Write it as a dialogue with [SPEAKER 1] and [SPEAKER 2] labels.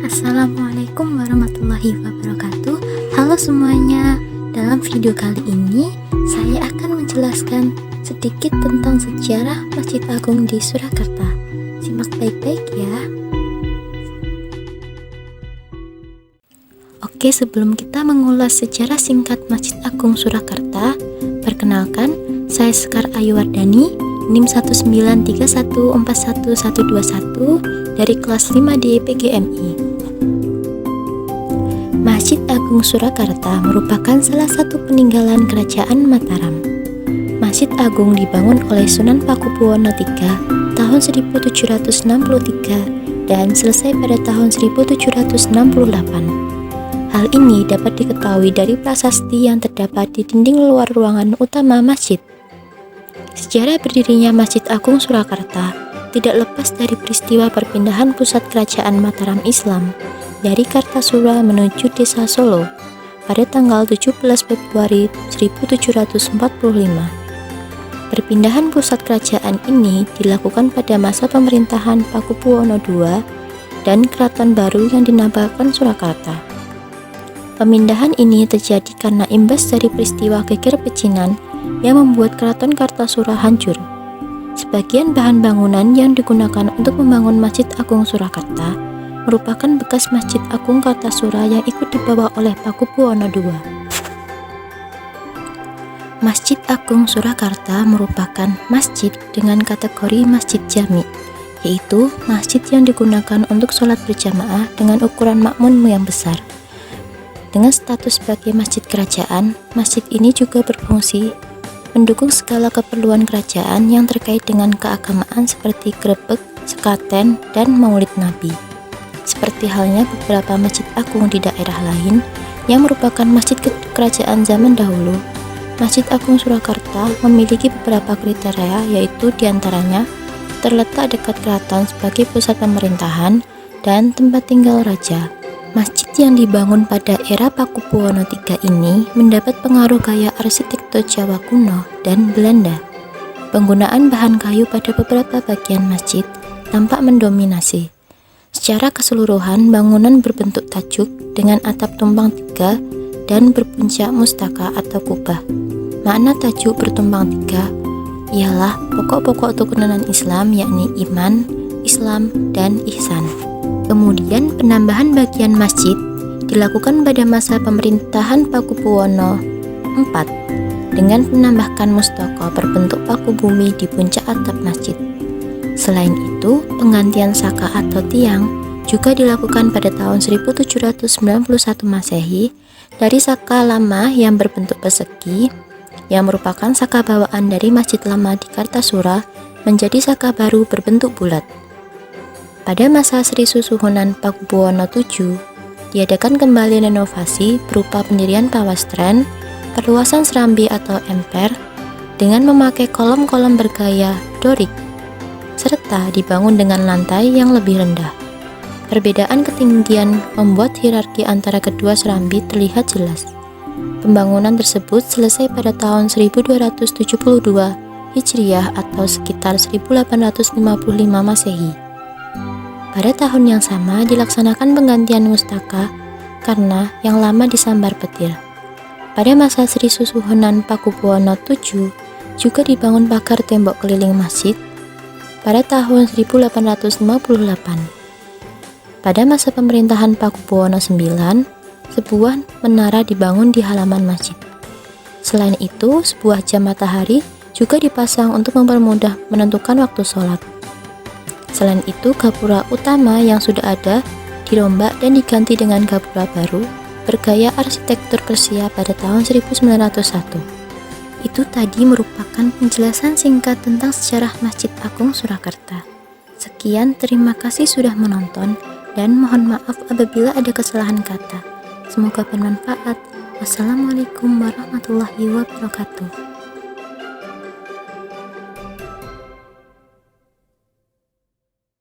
[SPEAKER 1] Assalamualaikum warahmatullahi wabarakatuh. Halo semuanya, dalam video kali ini saya akan menjelaskan sedikit tentang sejarah Masjid Agung di Surakarta. Simak baik-baik ya. Oke, sebelum kita mengulas sejarah singkat Masjid Agung Surakarta, perkenalkan, saya Sekar Ayuwardani, NIM 193141121 dari kelas 5D PGMI. Masjid Agung Surakarta merupakan salah satu peninggalan Kerajaan Mataram. Masjid Agung dibangun oleh Sunan Pakubuwono III tahun 1763 dan selesai pada tahun 1768. Hal ini dapat diketahui dari prasasti yang terdapat di dinding luar ruangan utama masjid. Sejarah berdirinya Masjid Agung Surakarta tidak lepas dari peristiwa perpindahan pusat kerajaan Mataram Islam dari Kartasura menuju Desa Solo pada tanggal 17 Februari 1745. Perpindahan pusat kerajaan ini dilakukan pada masa pemerintahan Pakubuwono II dan keraton baru yang dinamakan Surakarta. Pemindahan ini terjadi karena imbas dari peristiwa geger pecinan yang membuat keraton Kartasura hancur. Sebagian bahan bangunan yang digunakan untuk membangun Masjid Agung Surakarta merupakan bekas Masjid Agung Kartasura yang ikut dibawa oleh Pakubuwono II. Masjid Agung Surakarta merupakan masjid dengan kategori masjid jami, yaitu masjid yang digunakan untuk sholat berjamaah dengan ukuran makmum yang besar. Dengan status sebagai masjid kerajaan, masjid ini juga berfungsi mendukung segala keperluan kerajaan yang terkait dengan keagamaan seperti grebek, sekaten, dan maulid Nabi. Seperti halnya beberapa masjid agung di daerah lain yang merupakan masjid kerajaan zaman dahulu, Masjid Agung Surakarta memiliki beberapa kriteria, yaitu diantaranya terletak dekat keraton sebagai pusat pemerintahan dan tempat tinggal raja. Masjid yang dibangun pada era Pakubuwono III ini mendapat pengaruh gaya arsitektur Jawa kuno dan Belanda. Penggunaan bahan kayu pada beberapa bagian masjid tampak mendominasi. Secara keseluruhan, bangunan berbentuk tajuk dengan atap tumpang tiga dan berpuncak mustaka atau kubah. Makna tajuk bertumpang tiga ialah pokok-pokok keturunan Islam, yakni iman, Islam, dan ihsan. Kemudian penambahan bagian masjid dilakukan pada masa pemerintahan Pakubuwono IV dengan menambahkan mustaka berbentuk paku bumi di puncak atap masjid. Selain itu, penggantian saka atau tiang juga dilakukan pada tahun 1791 Masehi dari saka lama yang berbentuk persegi yang merupakan saka bawaan dari masjid lama di Kartasura menjadi saka baru berbentuk bulat. Pada masa Sri Susuhunan Pakubuwono VII, diadakan kembali renovasi berupa pendirian pawastren, perluasan serambi atau emper dengan memakai kolom-kolom bergaya Dorik, serta dibangun dengan lantai yang lebih rendah. Perbedaan ketinggian membuat hierarki antara kedua serambi terlihat jelas. Pembangunan tersebut selesai pada tahun 1272 Hijriah atau sekitar 1855 Masehi. Pada tahun yang sama dilaksanakan penggantian mustaka karena yang lama disambar petir. Pada masa Sri Susuhunan Pakubuwono VII juga dibangun pagar tembok keliling masjid pada tahun 1858. Pada masa pemerintahan Pakubuwono IX, sebuah menara dibangun di halaman masjid. Selain itu, sebuah jam matahari juga dipasang untuk mempermudah menentukan waktu sholat. Selain itu, gapura utama yang sudah ada dirombak dan diganti dengan gapura baru bergaya arsitektur Persia pada tahun 1901. Itu tadi merupakan penjelasan singkat tentang sejarah Masjid Agung Surakarta. Sekian, terima kasih sudah menonton dan mohon maaf apabila ada kesalahan kata. Semoga bermanfaat. Wassalamualaikum warahmatullahi wabarakatuh.